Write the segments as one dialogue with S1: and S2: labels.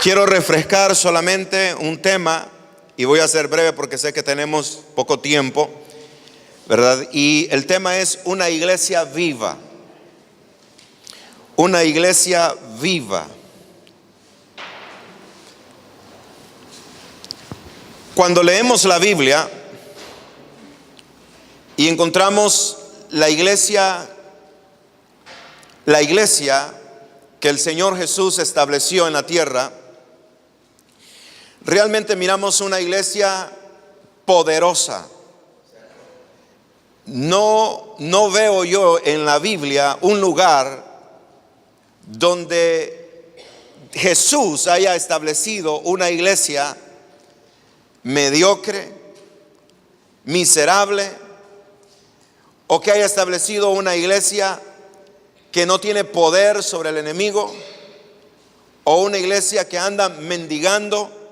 S1: Quiero refrescar solamente un tema y voy a ser breve porque sé que tenemos poco tiempo, ¿verdad? Y el tema es una iglesia viva. Una iglesia viva. Cuando leemos la Biblia y encontramos la iglesia que el Señor Jesús estableció en la tierra, realmente miramos una iglesia poderosa. No veo yo en la Biblia un lugar donde Jesús haya establecido una iglesia mediocre, miserable, o que haya establecido una iglesia que no tiene poder sobre el enemigo, o una iglesia que anda mendigando.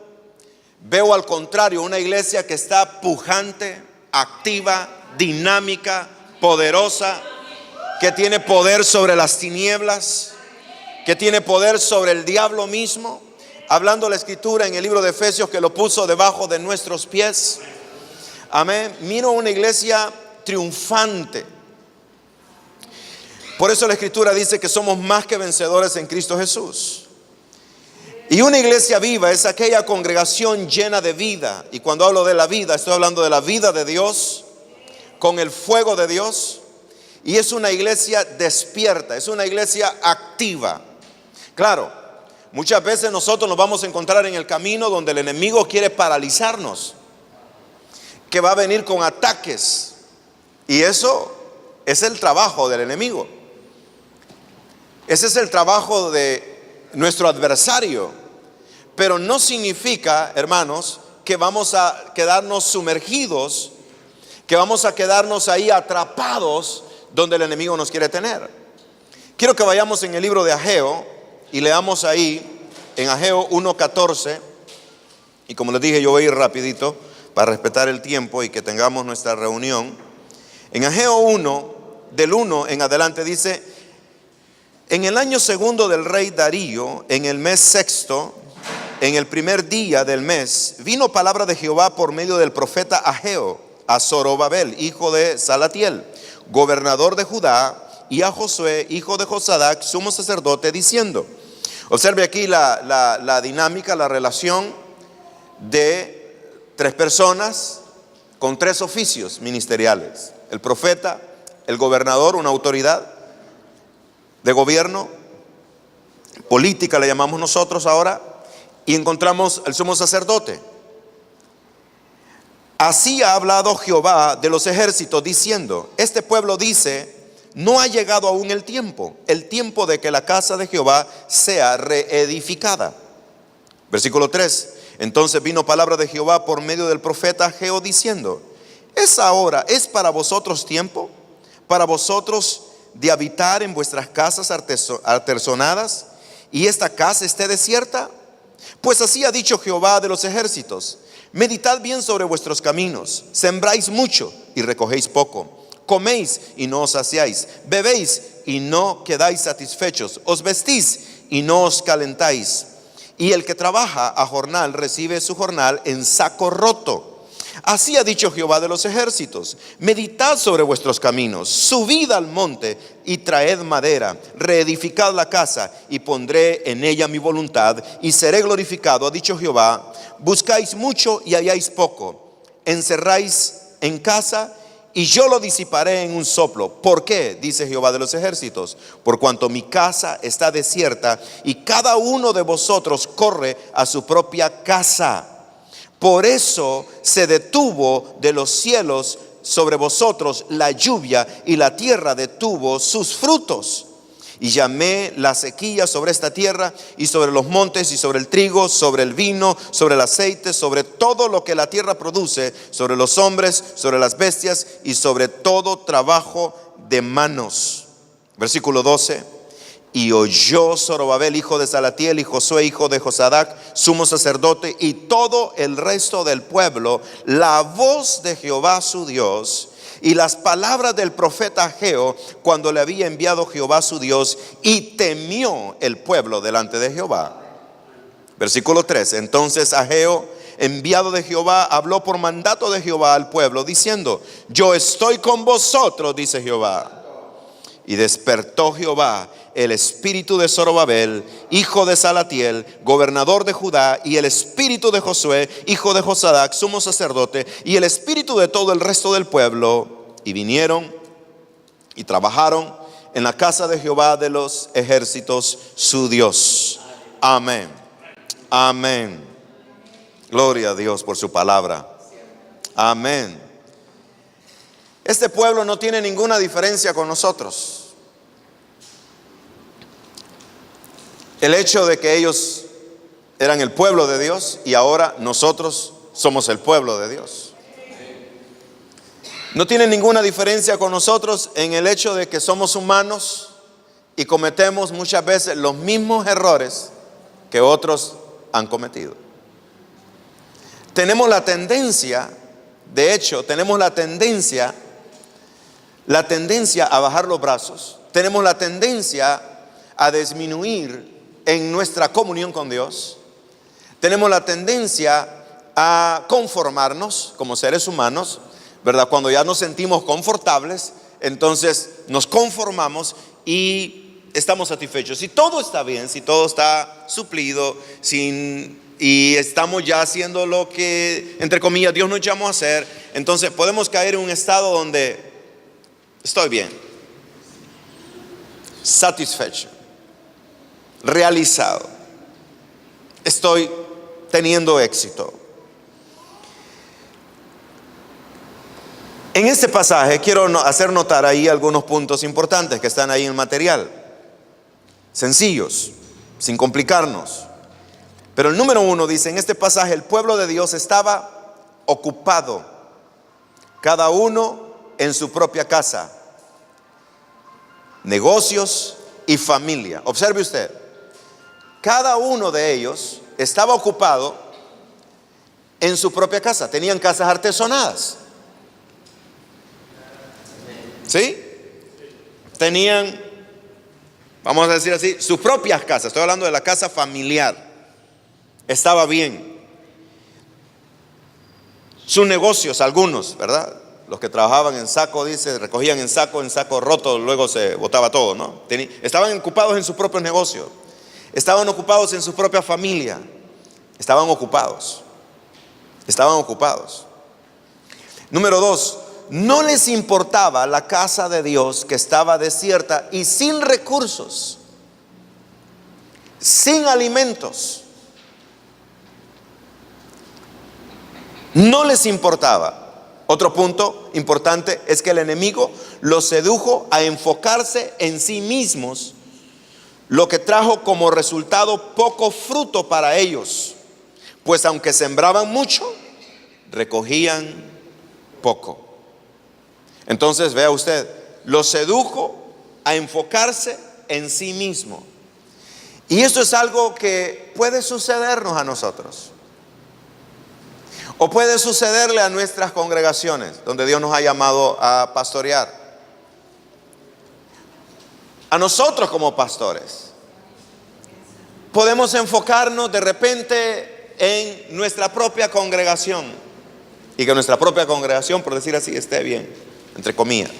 S1: Veo al contrario, una iglesia que está pujante, activa, dinámica, poderosa, que tiene poder sobre las tinieblas, que tiene poder sobre el diablo mismo. Hablando la escritura en el libro de Efesios, que lo puso debajo de nuestros pies. Amén. Miro una iglesia triunfante. Por eso la escritura dice que somos más que vencedores en Cristo Jesús. Y una iglesia viva es aquella congregación llena de vida. Y cuando hablo de la vida, estoy hablando de la vida de Dios, con el fuego de Dios. Y es una iglesia despierta, es una iglesia activa. Claro, muchas veces nosotros nos vamos a encontrar en el camino donde el enemigo quiere paralizarnos, que va a venir con ataques. Y eso es el trabajo del enemigo. Ese es el trabajo de nuestro adversario. Pero no significa, hermanos, que vamos a quedarnos sumergidos, que vamos a quedarnos ahí atrapados donde el enemigo nos quiere tener. Quiero que vayamos en el libro de Ageo y leamos ahí en Ageo 1:14. Y como les dije, yo voy a ir rapidito para respetar el tiempo y que tengamos nuestra reunión. En Ageo 1, del 1 en adelante dice: en el año segundo del rey Darío, en el mes sexto, en el primer día del mes, vino palabra de Jehová por medio del profeta Ageo a Zorobabel, hijo de Salatiel, gobernador de Judá, y a Josué, hijo de Josadac, sumo sacerdote, diciendo. Observe aquí la dinámica, la relación de tres personas con tres oficios ministeriales: el profeta, el gobernador, una autoridad de gobierno, política le llamamos nosotros ahora, y encontramos el sumo sacerdote. Así ha hablado Jehová de los ejércitos, diciendo: este pueblo dice, no ha llegado aún el tiempo de que la casa de Jehová sea reedificada. Versículo 3: entonces vino palabra de Jehová por medio del profeta Ageo, diciendo: ¿es ahora, es para vosotros tiempo, para vosotros de habitar en vuestras casas artesonadas, y esta casa esté desierta? Pues así ha dicho Jehová de los ejércitos: meditad bien sobre vuestros caminos, sembráis mucho y recogéis poco, coméis y no os saciáis, bebéis y no quedáis satisfechos, os vestís y no os calentáis. Y el que trabaja a jornal recibe su jornal en saco roto. Así ha dicho Jehová de los ejércitos: meditad sobre vuestros caminos, subid al monte y traed madera, reedificad la casa y pondré en ella mi voluntad y seré glorificado, ha dicho Jehová. Buscáis mucho y halláis poco, encerráis en casa y yo lo disiparé en un soplo. ¿Por qué? Dice Jehová de los ejércitos: por cuanto mi casa está desierta y cada uno de vosotros corre a su propia casa. Por eso se detuvo de los cielos sobre vosotros la lluvia, y la tierra detuvo sus frutos. Y llamé la sequía sobre esta tierra y sobre los montes y sobre el trigo, sobre el vino, sobre el aceite, sobre todo lo que la tierra produce, sobre los hombres, sobre las bestias y sobre todo trabajo de manos. Versículo 12: y oyó Zorobabel, hijo de Salatiel, y Josué, hijo de Josadac, sumo sacerdote, y todo el resto del pueblo, la voz de Jehová su Dios, y las palabras del profeta Ageo, cuando le había enviado Jehová su Dios, y temió el pueblo delante de Jehová. Versículo 3. Entonces Ageo, enviado de Jehová, habló por mandato de Jehová al pueblo, diciendo: yo estoy con vosotros, dice Jehová. Y despertó Jehová el espíritu de Zorobabel, hijo de Salatiel, gobernador de Judá, y el espíritu de Josué, hijo de Josadac, sumo sacerdote, y el espíritu de todo el resto del pueblo, y vinieron y trabajaron en la casa de Jehová de los ejércitos, su Dios. Amén. Amén. Gloria a Dios por su palabra. Amén. Este pueblo no tiene ninguna diferencia con nosotros. El hecho de que ellos eran el pueblo de Dios y ahora nosotros somos el pueblo de Dios. No tiene ninguna diferencia con nosotros en el hecho de que somos humanos y cometemos muchas veces los mismos errores que otros han cometido. Tenemos la tendencia, de hecho, tenemos la tendencia a bajar los brazos. Tenemos la tendencia a disminuir en nuestra comunión con Dios. Tenemos la tendencia a conformarnos como seres humanos, ¿verdad? Cuando ya nos sentimos confortables, entonces nos conformamos y estamos satisfechos. Si todo está bien, si todo está suplido, y estamos ya haciendo lo que, entre comillas, Dios nos llamó a hacer, entonces podemos caer en un estado donde estoy bien, satisfecho, realizado, estoy teniendo éxito. En este pasaje quiero hacer notar ahí algunos puntos importantes que están ahí en el material, sencillos, sin complicarnos. Pero el número 1 dice: en este pasaje el pueblo de Dios estaba ocupado, cada uno en su propia casa, negocios y familia. Observe usted, cada uno de ellos estaba ocupado en su propia casa. Tenían casas artesonadas, ¿sí? Tenían, vamos a decir así, sus propias casas. Estoy hablando de la casa familiar. Estaba bien. Sus negocios, algunos, ¿verdad? Los que trabajaban en saco, dice, recogían en saco roto, luego se botaba todo, ¿no? Estaban ocupados en sus propios negocios. Estaban ocupados en su propia familia. Estaban ocupados. Número 2, no les importaba la casa de Dios que estaba desierta y sin recursos, sin alimentos. No les importaba. Otro punto importante es que el enemigo los sedujo a enfocarse en sí mismos, lo que trajo como resultado poco fruto para ellos, pues aunque sembraban mucho, recogían poco. Entonces vea usted, los sedujo a enfocarse en sí mismo. Y esto es algo que puede sucedernos a nosotros. O puede sucederle a nuestras congregaciones donde Dios nos ha llamado a pastorear. A nosotros como pastores podemos enfocarnos de repente en nuestra propia congregación y que nuestra propia congregación, por decir así, esté bien, entre comillas.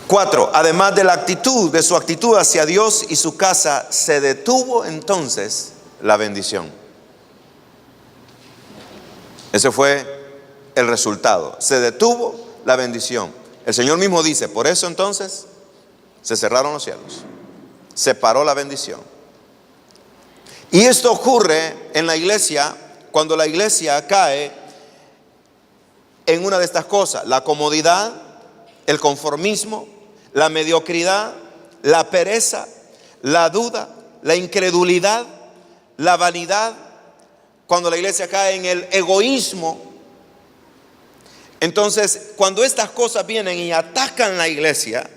S1: 4, además de la actitud, de su actitud hacia Dios y su casa, se detuvo entonces la bendición. Ese fue el resultado. Se detuvo la bendición. El Señor mismo dice: por eso entonces se cerraron los cielos, se paró la bendición. Y esto ocurre en la iglesia cuando la iglesia cae en una de estas cosas: la comodidad, el conformismo, la mediocridad, la pereza, la duda, la incredulidad, la vanidad. Cuando la iglesia cae en el egoísmo, entonces cuando estas cosas vienen y atacan la iglesia,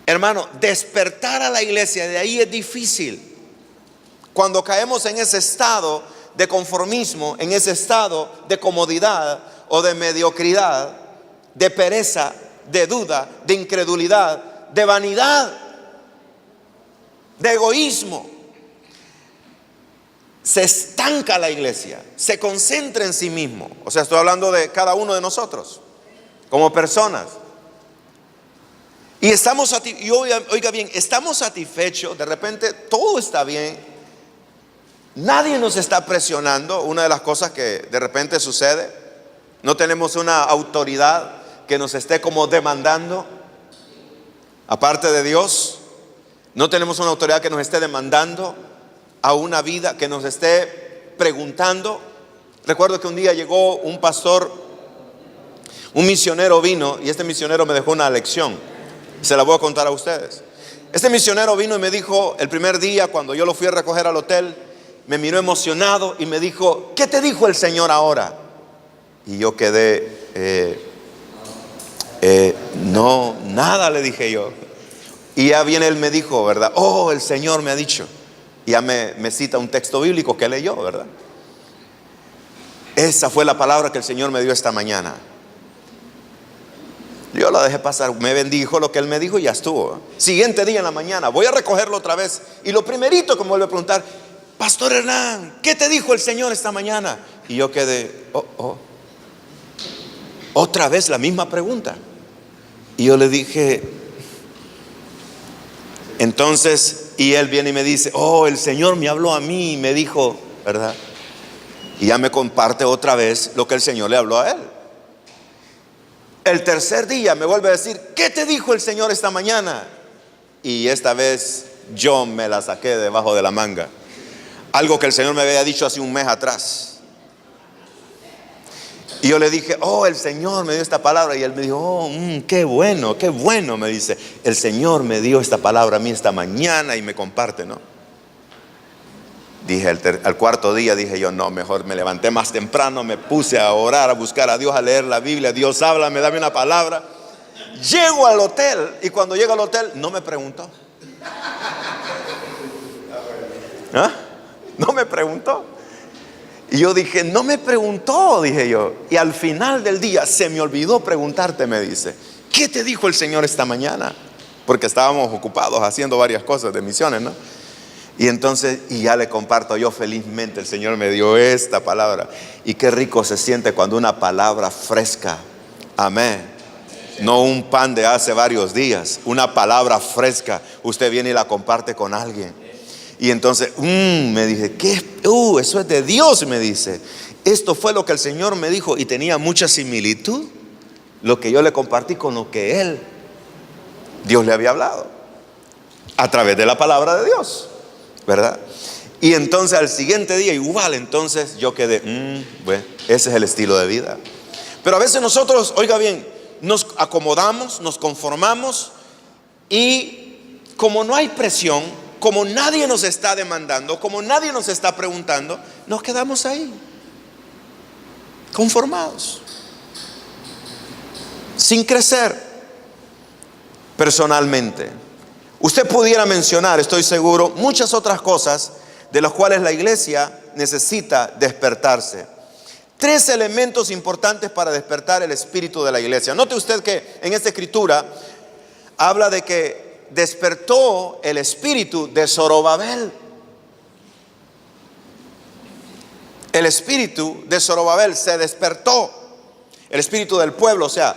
S1: hermano, despertar a la iglesia de ahí es difícil. Cuando caemos en ese estado de conformismo, en ese estado de comodidad o de mediocridad, de pereza, de duda, de incredulidad, de vanidad, de egoísmo. Se estanca la iglesia, se concentra en sí mismo. O sea, estoy hablando de cada uno de nosotros como personas. Y oiga bien, estamos satisfechos, de repente todo está bien, nadie nos está presionando. Una de las cosas que de repente sucede, no tenemos una autoridad que nos esté como demandando, aparte de Dios. No tenemos una autoridad que nos esté demandando a una vida, que nos esté preguntando. Recuerdo que un día llegó un pastor, un misionero vino, y este misionero me dejó una lección. Se la voy a contar a ustedes. Este misionero vino y me dijo, el primer día cuando yo lo fui a recoger al hotel, me miró emocionado y me dijo: ¿qué te dijo el Señor ahora? Y yo quedé, no, nada, le dije yo. Y ya viene él, me dijo, ¿verdad? Oh, el Señor me ha dicho. Y ya me cita un texto bíblico que leyó, ¿verdad? Esa fue la palabra que el Señor me dio esta mañana. Yo la dejé pasar, me bendijo lo que él me dijo y ya estuvo. Siguiente día en la mañana, voy a recogerlo otra vez. Y lo primerito que me vuelve a preguntar: Pastor Hernán, ¿qué te dijo el Señor esta mañana? Y yo quedé, otra vez la misma pregunta. Y yo le dije, entonces, y él viene y me dice: oh, el Señor me habló a mí y me dijo, ¿verdad? Y ya me comparte otra vez lo que el Señor le habló a él. El tercer día me vuelve a decir: ¿qué te dijo el Señor esta mañana? Y esta vez yo me la saqué debajo de la manga. Algo que el Señor me había dicho hace un mes atrás. Y yo le dije: oh, el Señor me dio esta palabra. Y él me dijo: oh, qué bueno, me dice. El Señor me dio esta palabra a mí esta mañana y me comparte, ¿no? Dije, al cuarto día dije yo: no, mejor me levanté más temprano, me puse a orar, a buscar a Dios, a leer la Biblia. Dios, háblame, dame una palabra. Llego al hotel y cuando llego al hotel no me preguntó. ¿Ah? No me preguntó. Y yo dije: no me preguntó, dije yo. Y al final del día se me olvidó preguntarte, me dice: ¿qué te dijo el Señor esta mañana? Porque estábamos ocupados haciendo varias cosas de misiones, ¿no? Y entonces, y ya le comparto yo felizmente: el Señor me dio esta palabra. Y qué rico se siente cuando una palabra fresca, amén, no un pan de hace varios días, una palabra fresca, usted viene y la comparte con alguien. Y entonces, me dije: ¿qué? Eso es de Dios, me dice. Esto fue lo que el Señor me dijo. Y tenía mucha similitud lo que yo le compartí con lo que Dios le había hablado a través de la palabra de Dios, ¿verdad? Y entonces al siguiente día igual. Entonces yo quedé, bueno, ese es el estilo de vida. Pero a veces nosotros, oiga bien, nos acomodamos, nos conformamos, y como no hay presión, como nadie nos está demandando, como nadie nos está preguntando, nos quedamos ahí, conformados, sin crecer personalmente. Usted pudiera mencionar, estoy seguro, muchas otras cosas de las cuales la iglesia necesita despertarse. 3 elementos importantes para despertar el espíritu de la iglesia. Note usted que en esta escritura habla de que despertó el espíritu de Zorobabel. El espíritu de Zorobabel se despertó. El espíritu del pueblo, o sea,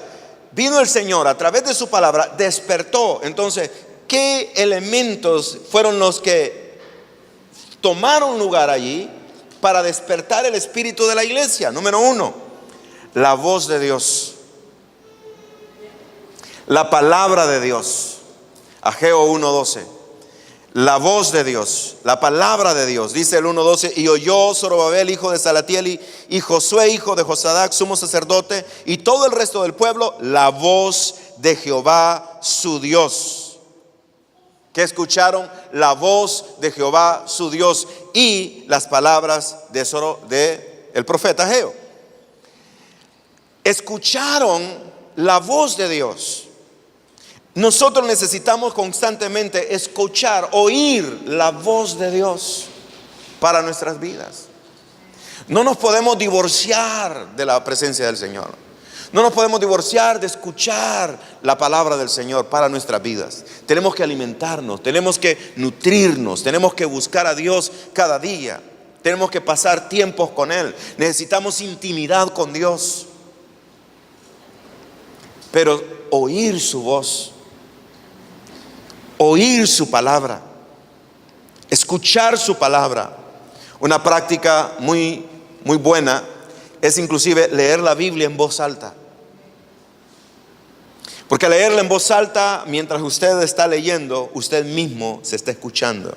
S1: vino el Señor a través de su palabra, despertó. Entonces, ¿qué elementos fueron los que tomaron lugar allí para despertar el espíritu de la iglesia? Número 1, la voz de Dios, la palabra de Dios. Ageo 1:12, la voz de Dios, la palabra de Dios. Dice el 1:12: y oyó Zorobabel, hijo de Salatiel, y Josué, hijo de Josadac, sumo sacerdote, y todo el resto del pueblo, la voz de Jehová su Dios. ¿Qué escucharon? La voz de Jehová su Dios y las palabras de el profeta Ageo. Escucharon la voz de Dios. Nosotros necesitamos constantemente escuchar, oír la voz de Dios para nuestras vidas. No nos podemos divorciar de la presencia del Señor. No nos podemos divorciar de escuchar la palabra del Señor para nuestras vidas. Tenemos que alimentarnos, tenemos que nutrirnos, tenemos que buscar a Dios cada día. Tenemos que pasar tiempos con Él. Necesitamos intimidad con Dios. Pero oír su voz, oír su palabra, escuchar su palabra. Una práctica muy buena es inclusive leer la Biblia en voz alta. Porque al leerla en voz alta, mientras usted está leyendo, usted mismo se está escuchando.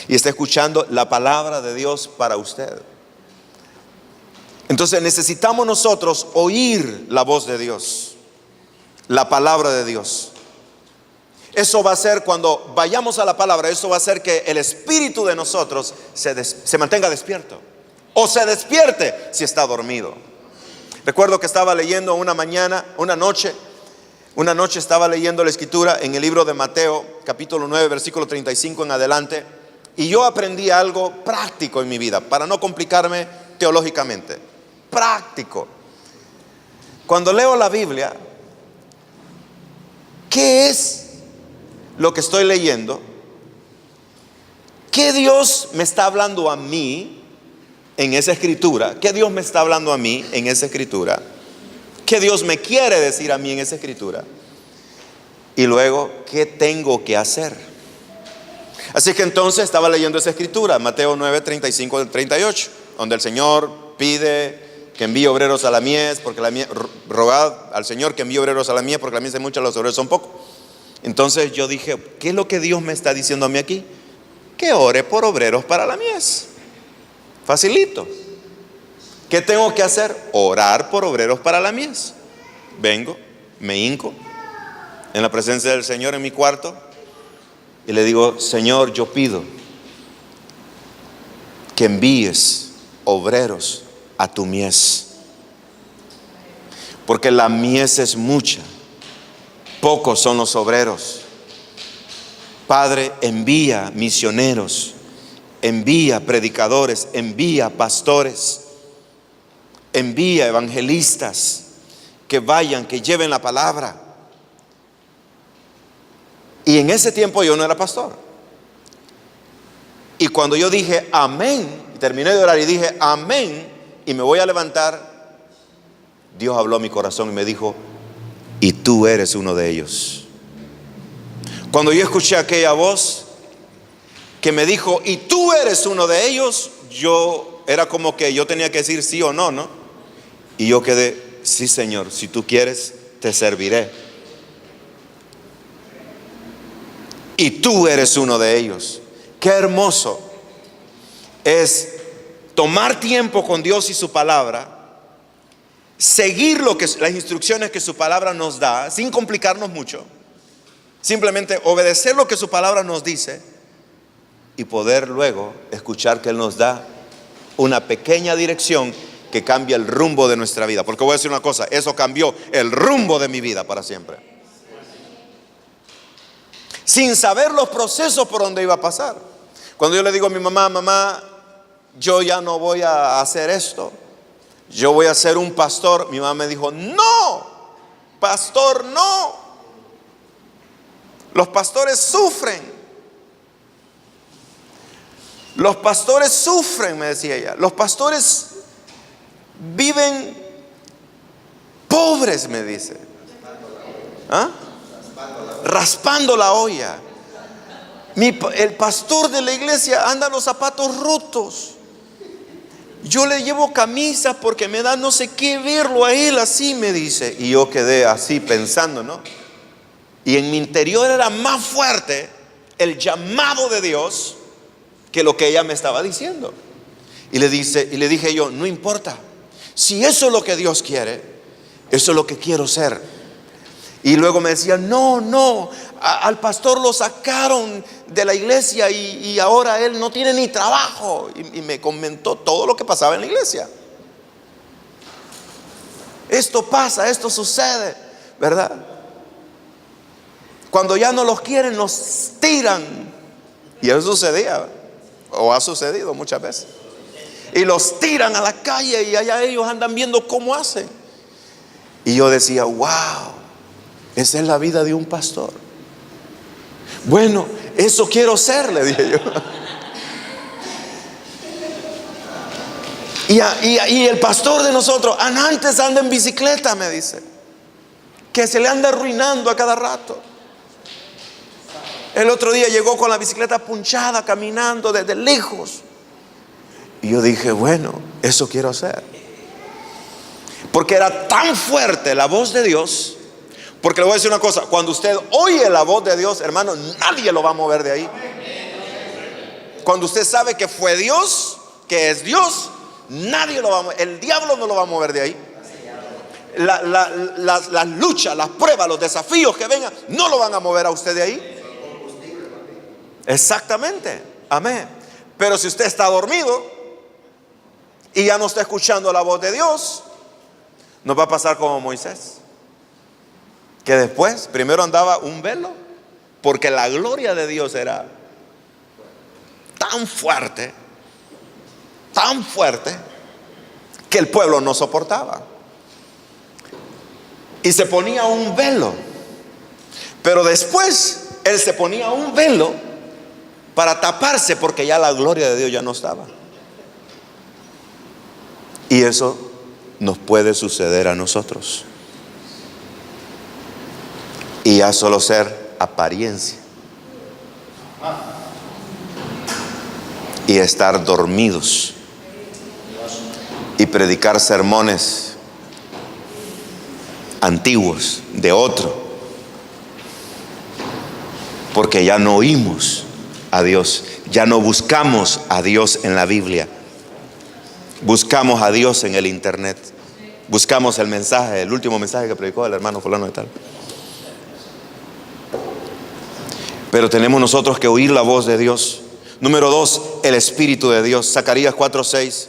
S1: Y está escuchando la palabra de Dios para usted. Entonces necesitamos nosotros oír la voz de Dios, la palabra de Dios. Eso va a hacer, cuando vayamos a la palabra, eso va a hacer que el espíritu de nosotros se mantenga despierto. O se despierte si está dormido. Recuerdo que estaba leyendo una noche estaba leyendo la escritura en el libro de Mateo, capítulo 9, versículo 35 en adelante. Y yo aprendí algo práctico en mi vida, para no complicarme teológicamente. Práctico. Cuando leo la Biblia, ¿qué es lo que estoy leyendo? ¿Qué Dios me está hablando a mí en esa escritura? ¿Qué Dios me está hablando a mí en esa escritura? ¿Qué Dios me quiere decir a mí en esa escritura? Y luego, ¿qué tengo que hacer? Así que entonces estaba leyendo esa escritura, Mateo 9, 35 al 38, donde el Señor pide que envíe obreros a la mies, porque rogad al Señor que envíe obreros a la mies, porque la mies es mucha, los obreros son pocos. Entonces yo dije, ¿qué es lo que Dios me está diciendo a mí aquí? Que ore por obreros para la mies. Facilito. ¿Qué tengo que hacer? Orar por obreros para la mies. Vengo, me hinco en la presencia del Señor en mi cuarto y le digo, Señor, yo pido que envíes obreros a tu mies, porque la mies es mucha, pocos son los obreros. Padre, envía misioneros, envía predicadores, envía pastores, envía evangelistas que vayan, que lleven la palabra. Y en ese tiempo yo no era pastor. Y cuando yo dije amén, terminé de orar y dije amén, y me voy a levantar, Dios habló a mi corazón y me dijo, y tú eres uno de ellos. Cuando yo escuché aquella voz que me dijo, y tú eres uno de ellos, yo era como que yo tenía que decir sí o no, ¿no? Y yo quedé, sí, Señor, si tú quieres, te serviré. Y tú eres uno de ellos. Qué hermoso es tomar tiempo con Dios y su palabra, seguir las instrucciones que su palabra nos da, sin complicarnos mucho, simplemente obedecer lo que su palabra nos dice y poder luego escuchar que Él nos da una pequeña dirección que cambia el rumbo de nuestra vida. Porque voy a decir una cosa, eso cambió el rumbo de mi vida para siempre, sin saber los procesos por donde iba a pasar. Cuando yo le digo a mi mamá, mamá, yo ya no voy a hacer esto, yo voy a ser un pastor, mi mamá me dijo, no, pastor, no. Los pastores sufren. Los pastores sufren, me decía ella. Los pastores viven pobres, me dice. ¿Ah? Raspando la olla. El pastor de la iglesia anda los zapatos rotos. Yo le llevo camisa porque me da no sé qué verlo a él así, me dice. Y yo quedé así pensando, ¿no? Y en mi interior era más fuerte el llamado de Dios que lo que ella me estaba diciendo. Y le dije yo, no importa, si eso es lo que Dios quiere, eso es lo que quiero ser. Y luego me decía, no, al pastor lo sacaron de la iglesia y ahora él no tiene ni trabajo. Y me comentó todo lo que pasaba en la iglesia. Esto pasa, esto sucede, ¿verdad? Cuando ya no los quieren, los tiran. Y eso sucedía, o ha sucedido muchas veces. Y los tiran a la calle y allá ellos andan viendo cómo hacen. Y yo decía, wow, esa es la vida de un pastor. Bueno, eso quiero ser, le dije yo. Y el pastor de nosotros, antes anda en bicicleta, me dice, que se le anda arruinando a cada rato. El otro día llegó con la bicicleta punchada, caminando desde lejos. Y yo dije, bueno, eso quiero hacer. Porque era tan fuerte la voz de Dios. Porque le voy a decir una cosa, cuando usted oye la voz de Dios, hermano, nadie lo va a mover de ahí. Cuando usted sabe que fue Dios, que es Dios, nadie lo va a mover. El diablo no lo va a mover de ahí. Las luchas, las pruebas, los desafíos que vengan, no lo van a mover a usted de ahí. Exactamente, amén. Pero si usted está dormido y ya no está escuchando la voz de Dios, nos va a pasar como Moisés, que después primero andaba un velo, porque la gloria de Dios era tan fuerte que el pueblo no soportaba, y se ponía un velo. Pero después él se ponía un velo para taparse, porque ya la gloria de Dios ya no estaba. Y eso nos puede suceder a nosotros, y ya solo ser apariencia y estar dormidos y predicar sermones antiguos de otro, porque ya no oímos a Dios, ya no buscamos a Dios en la Biblia, buscamos a Dios en el internet, buscamos el mensaje, el último mensaje que predicó el hermano fulano de tal. Pero tenemos nosotros que oír la voz de Dios. Número 2, el Espíritu de Dios. Zacarías 4:6.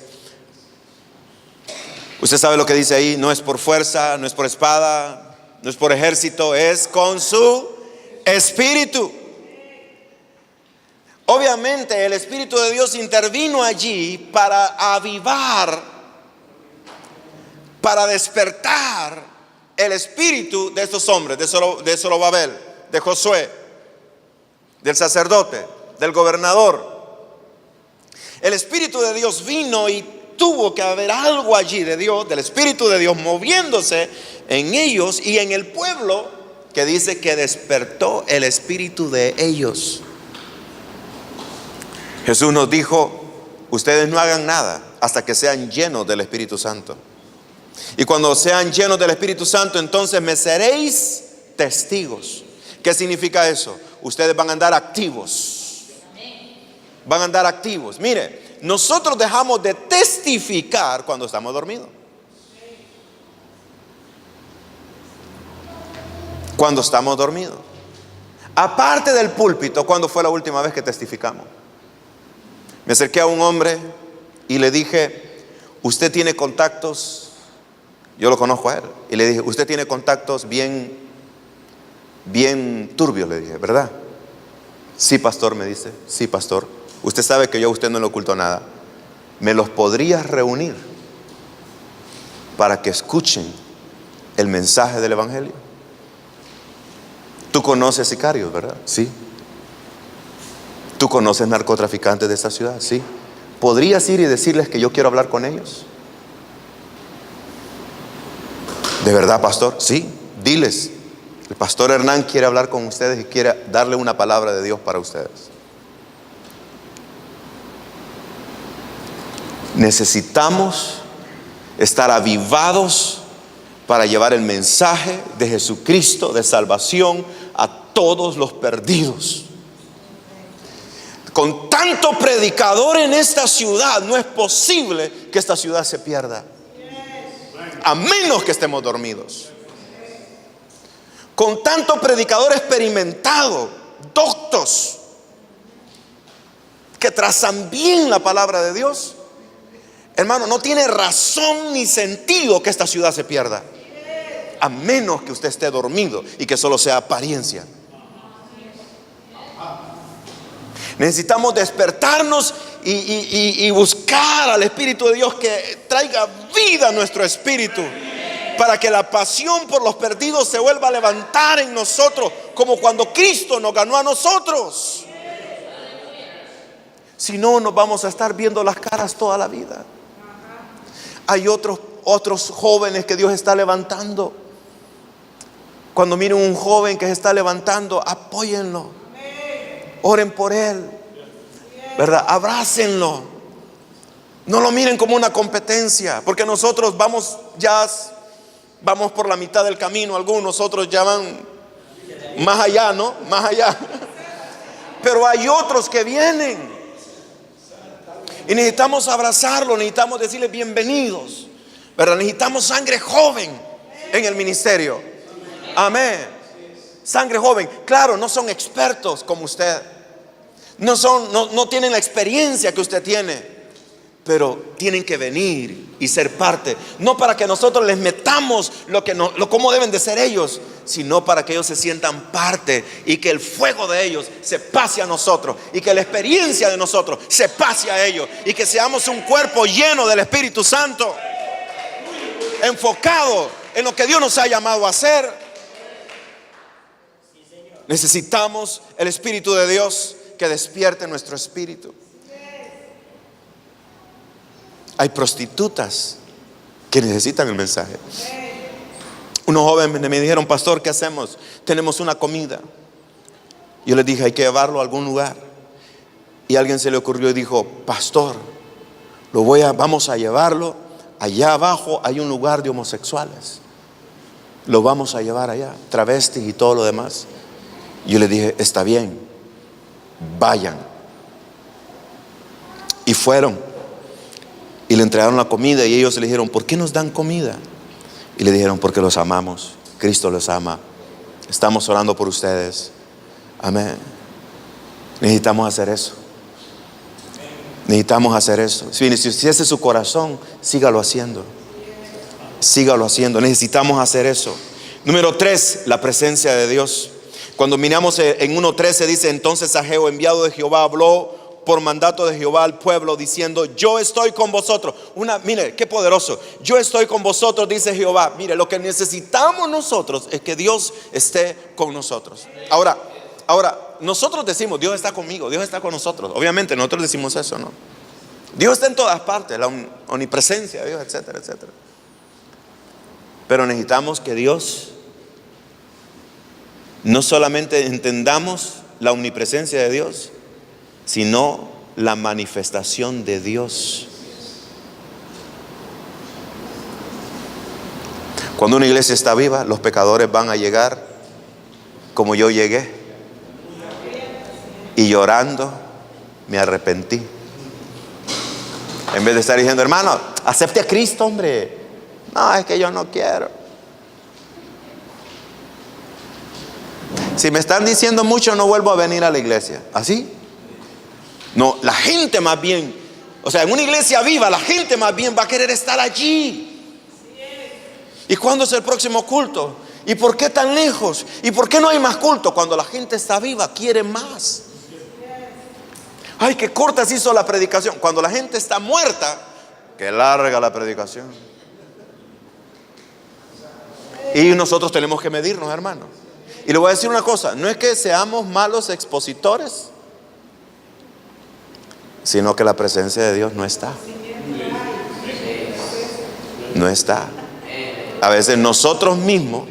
S1: Usted sabe lo que dice ahí: no es por fuerza, no es por espada, no es por ejército, es con su Espíritu. Obviamente el Espíritu de Dios intervino allí para avivar, para despertar el espíritu de estos hombres, de Zorobabel, de Josué, del sacerdote, del gobernador. El Espíritu de Dios vino y tuvo que haber algo allí de Dios, del Espíritu de Dios moviéndose en ellos y en el pueblo, que dice que despertó el espíritu de ellos. Jesús nos dijo: ustedes no hagan nada hasta que sean llenos del Espíritu Santo. Y cuando sean llenos del Espíritu Santo, entonces me seréis testigos. ¿Qué significa eso? Ustedes van a andar activos. Van a andar activos. Mire, nosotros dejamos de testificar cuando estamos dormidos. Cuando estamos dormidos. Aparte del púlpito, ¿cuándo fue la última vez que testificamos? Me acerqué a un hombre y le dije: usted tiene contactos, yo lo conozco a él, y le dije: usted tiene contactos bien turbios, le dije, ¿verdad? Sí, pastor, me dice. Sí, pastor. Usted sabe que yo a usted no le oculto nada. ¿Me los podrías reunir para que escuchen el mensaje del evangelio? Tú conoces sicarios, ¿verdad? Sí. ¿Tú conoces narcotraficantes de esta ciudad? Sí. ¿Podrías ir y decirles que yo quiero hablar con ellos? ¿De verdad, pastor? Sí, diles: el pastor Hernán quiere hablar con ustedes y quiere darle una palabra de Dios para ustedes. Necesitamos estar avivados para llevar el mensaje de Jesucristo de salvación a todos los perdidos. Con tanto predicador en esta ciudad, no es posible que esta ciudad se pierda, a menos que estemos dormidos. Con tanto predicador experimentado, doctos, que trazan bien la palabra de Dios, hermano, no tiene razón ni sentido que esta ciudad se pierda, a menos que usted esté dormido y que solo sea apariencia. Necesitamos despertarnos y buscar al Espíritu de Dios que traiga vida a nuestro espíritu, Para que la pasión por los perdidos se vuelva a levantar en nosotros, como cuando Cristo nos ganó a nosotros. Si no, nos vamos a estar viendo las caras toda la vida. Hay otros jóvenes que Dios está levantando. Cuando miren un joven que se está levantando, apóyenlo, oren por él, ¿verdad? Abrácenlo. No lo miren como una competencia, porque nosotros vamos por la mitad del camino. Algunos otros ya van más allá, ¿no? Más allá. Pero hay otros que vienen y necesitamos abrazarlos, necesitamos decirles bienvenidos, ¿verdad? Necesitamos sangre joven en el ministerio. Amén. Sangre joven. Claro, no son expertos como usted, no tienen la experiencia que usted tiene, pero tienen que venir y ser parte, no para que nosotros les metamos cómo deben de ser ellos, sino para que ellos se sientan parte y que el fuego de ellos se pase a nosotros y que la experiencia de nosotros se pase a ellos y que seamos un cuerpo lleno del Espíritu Santo, enfocado en lo que Dios nos ha llamado a hacer. Necesitamos el Espíritu de Dios que despierte nuestro espíritu. Hay prostitutas que necesitan el mensaje. Unos jóvenes me dijeron: pastor, ¿qué hacemos? Tenemos una comida. Yo les dije: hay que llevarlo a algún lugar. Y a alguien se le ocurrió y dijo: pastor, vamos a llevarlo. Allá abajo hay un lugar de homosexuales. Lo vamos a llevar allá, travestis y todo lo demás. Yo le dije: está bien, vayan. Y fueron. Y le entregaron la comida y ellos le dijeron: ¿por qué nos dan comida? Y le dijeron: porque los amamos, Cristo los ama, estamos orando por ustedes. Amén. Necesitamos hacer eso. Necesitamos hacer eso. Si ese es su corazón, sígalo haciendo. Sígalo haciendo. Necesitamos hacer eso. Número 3, la presencia de Dios. Cuando miramos en 1:13 dice: entonces Ageo, enviado de Jehová, habló por mandato de Jehová al pueblo diciendo: yo estoy con vosotros. Mire qué poderoso. Yo estoy con vosotros, dice Jehová. Mire, lo que necesitamos nosotros es que Dios esté con nosotros. Ahora, nosotros decimos: Dios está conmigo, Dios está con nosotros. Obviamente nosotros decimos eso, ¿no? Dios está en todas partes, la omnipresencia de Dios, etcétera, etcétera. Pero necesitamos que Dios, no solamente entendamos la omnipresencia de Dios, sino la manifestación de Dios. Cuando una iglesia está viva, los pecadores van a llegar como yo llegué, y llorando me arrepentí. En vez de estar diciendo: hermano, acepte a Cristo, hombre. No, es que yo no quiero. Si me están diciendo mucho, no vuelvo a venir a la iglesia. ¿Así? No, la gente más bien, o sea, en una iglesia viva, la gente más bien va a querer estar allí. ¿Y cuándo es el próximo culto? ¿Y por qué tan lejos? ¿Y por qué no hay más culto? Cuando la gente está viva, quiere más. Ay, qué corta se hizo la predicación. Cuando la gente está muerta, qué larga la predicación. Y nosotros tenemos que medirnos, hermano. Y le voy a decir una cosa: no es que seamos malos expositores, sino que la presencia de Dios no está. No está. A veces nosotros mismos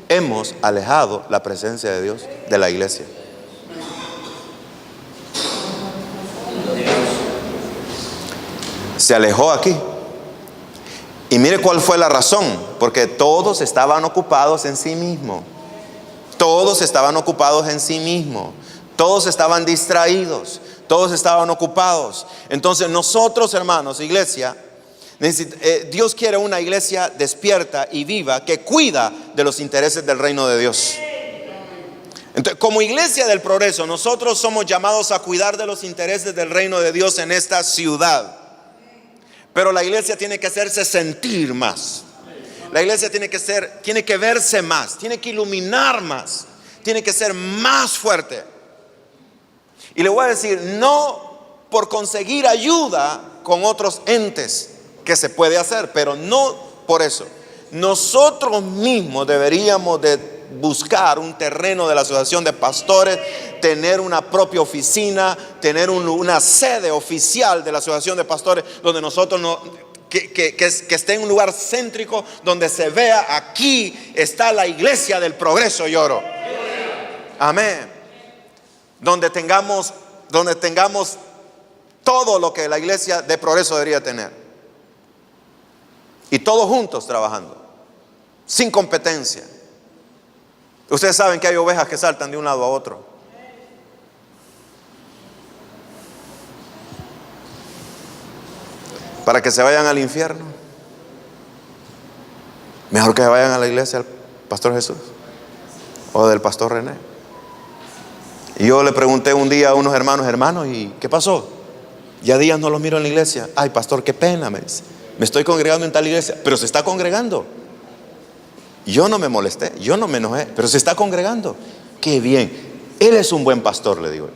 S1: hemos alejado la presencia de Dios de la iglesia. Se alejó aquí. Y mire cuál fue la razón: porque todos estaban ocupados en sí mismos. Todos estaban ocupados en sí mismos. Todos estaban distraídos, todos estaban ocupados. Entonces nosotros, hermanos, iglesia, Dios quiere una iglesia despierta y viva que cuida de los intereses del reino de Dios. Entonces, como iglesia del progreso, nosotros somos llamados a cuidar de los intereses del reino de Dios en esta ciudad. Pero la iglesia tiene que hacerse sentir más. La iglesia tiene que verse más, tiene que iluminar más, tiene que ser más fuerte. Y le voy a decir: no por conseguir ayuda con otros entes, que se puede hacer, pero no Por eso, nosotros mismos deberíamos de buscar un terreno de la asociación de pastores, tener una propia oficina, tener una sede oficial de la asociación de pastores, donde nosotros que esté en un lugar céntrico, donde se vea: aquí está la iglesia del progreso y oro. Amén. Donde tengamos todo lo que la iglesia de progreso debería tener, y todos juntos trabajando, sin competencia. Ustedes saben que hay ovejas que saltan de un lado a otro. Para que se vayan al infierno, mejor que se vayan a la iglesia del pastor Jesús o del pastor René. Y yo le pregunté un día a unos hermanos, ¿y qué pasó? Ya días no los miro en la iglesia. Ay, pastor, qué pena, me dice. Me estoy congregando en tal iglesia. Pero se está congregando. Yo no me molesté, yo no me enojé, pero se está congregando. Qué bien. Él es un buen pastor, le digo.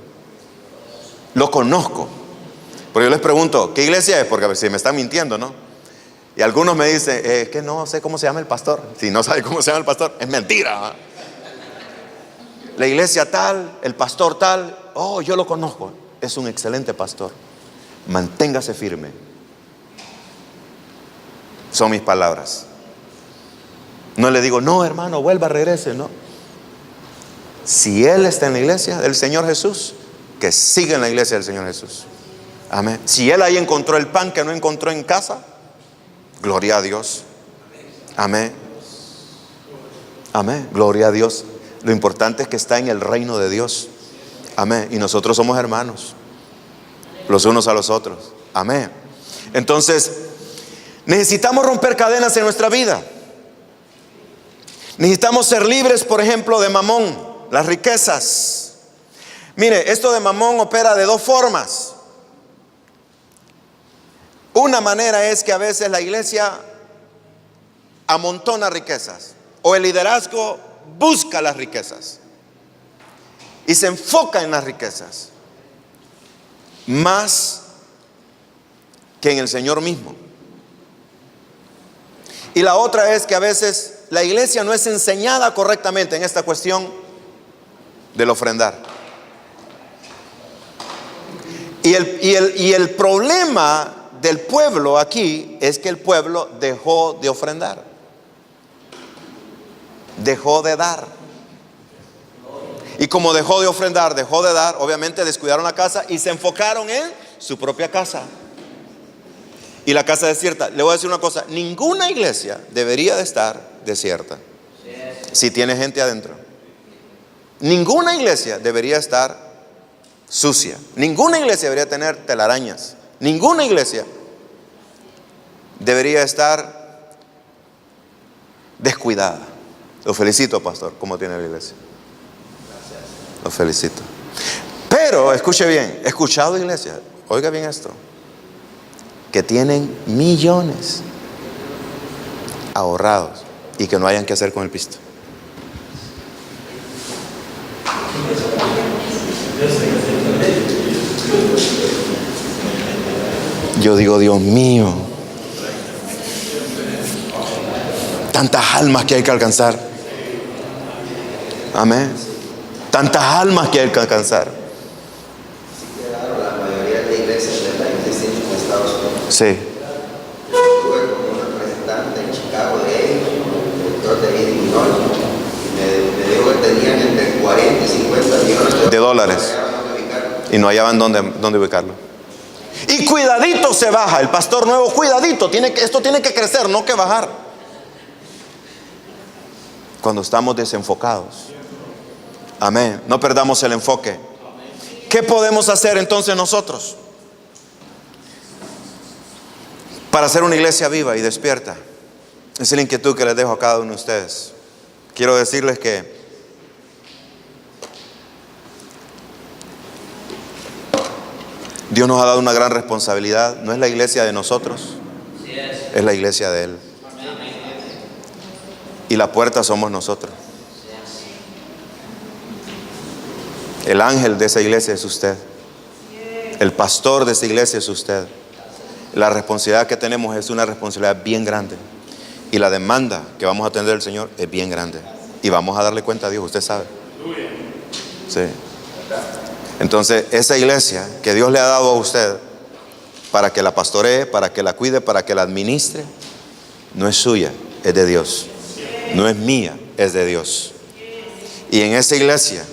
S1: Lo conozco. Pero yo les pregunto, ¿qué iglesia es? Porque a ver si me están mintiendo, ¿no? Y algunos me dicen, es que no sé cómo se llama el pastor. Si no sabe cómo se llama el pastor, es mentira, ¿va? La iglesia tal, el pastor tal. Oh, yo lo conozco. Es un excelente pastor. Manténgase firme. Son mis palabras. No le digo, no, hermano, vuelva, regrese, no. Si él está en la iglesia del Señor Jesús, que siga en la iglesia del Señor Jesús. Amén. Si él ahí encontró el pan que no encontró en casa, gloria a Dios. Amén. Amén. Gloria a Dios. Lo importante es que está en el reino de Dios. Amén. Y nosotros somos hermanos, los unos a los otros. Amén. Entonces, necesitamos romper cadenas en nuestra vida. Necesitamos ser libres, por ejemplo, de mamón, las riquezas. Mire, esto de mamón opera de dos formas. Una manera es que a veces la iglesia amontona riquezas, o el liderazgo busca las riquezas y se enfoca en las riquezas más que en el Señor mismo. Y la otra es que a veces la iglesia no es enseñada correctamente en esta cuestión del ofrendar. Y el problema del pueblo aquí es que el pueblo dejó de ofrendar, dejó de dar. Y como dejó de ofrendar, dejó de dar, obviamente descuidaron la casa y se enfocaron en su propia casa. Y la casa desierta. Le voy a decir una cosa: ninguna iglesia debería de estar desierta si tiene gente adentro. Ninguna iglesia debería estar sucia. Ninguna iglesia debería tener telarañas. Ninguna iglesia debería estar descuidada. Lo felicito, pastor, como tiene la iglesia. Lo felicito. Pero escuche bien, he escuchado iglesias, oiga bien esto, que tienen millones ahorrados y que no hayan que hacer con el pisto. Yo digo, Dios mío, tantas almas que hay que alcanzar. Amén. Tantas almas que hay que alcanzar.
S2: La mayoría de iglesias de países distintos en Estados Unidos.
S1: Sí.
S2: Estuve con un representante en Chicago de ellos, el director de Illinois, y me dijo que tenían entre 40 y 50 millones
S1: de dólares y no hallaban dónde ubicarlo. Y cuidadito se baja, el pastor nuevo, cuidadito, esto tiene que crecer, no que bajar. Cuando estamos desenfocados. Amén. No perdamos el enfoque. ¿Qué podemos hacer entonces nosotros para hacer una iglesia viva y despierta? Esa es la inquietud que les dejo a cada uno de ustedes. Quiero decirles que Dios nos ha dado una gran responsabilidad. No es la iglesia de nosotros, es la iglesia de Él. Y la puerta somos nosotros. El ángel de esa iglesia es usted. El pastor de esa iglesia es usted. La responsabilidad que tenemos es una responsabilidad bien grande. Y la demanda que vamos a tener del Señor es bien grande. Y vamos a darle cuenta a Dios, usted sabe. Sí. Entonces, esa iglesia que Dios le ha dado a usted para que la pastoree, para que la cuide, para que la administre, no es suya, es de Dios. No es mía, es de Dios. Y en esa iglesia,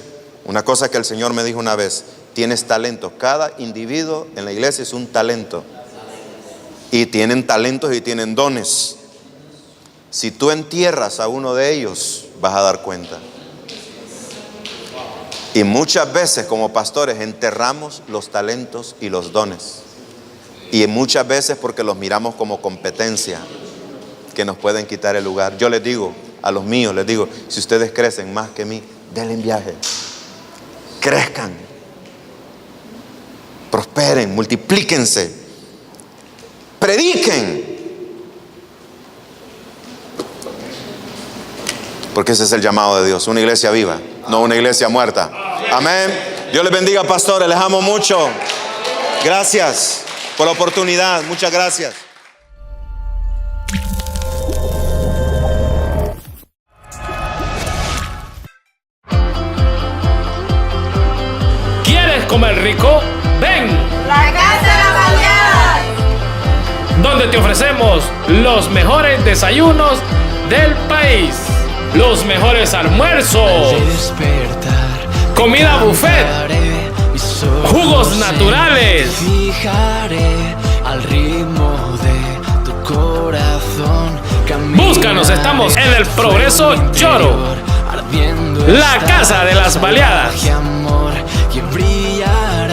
S1: una cosa que el Señor me dijo una vez: tienes talento. Cada individuo en la iglesia es un talento. Y tienen talentos y tienen dones. Si tú entierras a uno de ellos, vas a dar cuenta. Y muchas veces como pastores enterramos los talentos y los dones. Y muchas veces porque los miramos como competencia, que nos pueden quitar el lugar. Yo les digo a los míos, les digo: si ustedes crecen más que mí, denle en viaje. Crezcan, prosperen, multiplíquense, prediquen. Porque ese es el llamado de Dios, una iglesia viva, no una iglesia muerta. Amén. Dios les bendiga, pastores, les amo mucho. Gracias por la oportunidad, muchas gracias.
S3: ¿Quieres comer rico? Ven.
S4: La Casa de las Baleadas,
S3: Donde te ofrecemos los mejores desayunos del país, los mejores almuerzos, comida buffet, jugos naturales.
S5: Al ritmo de tu corazón.
S3: Búscanos, estamos en el Progreso Lloro, la Casa de las Baleadas.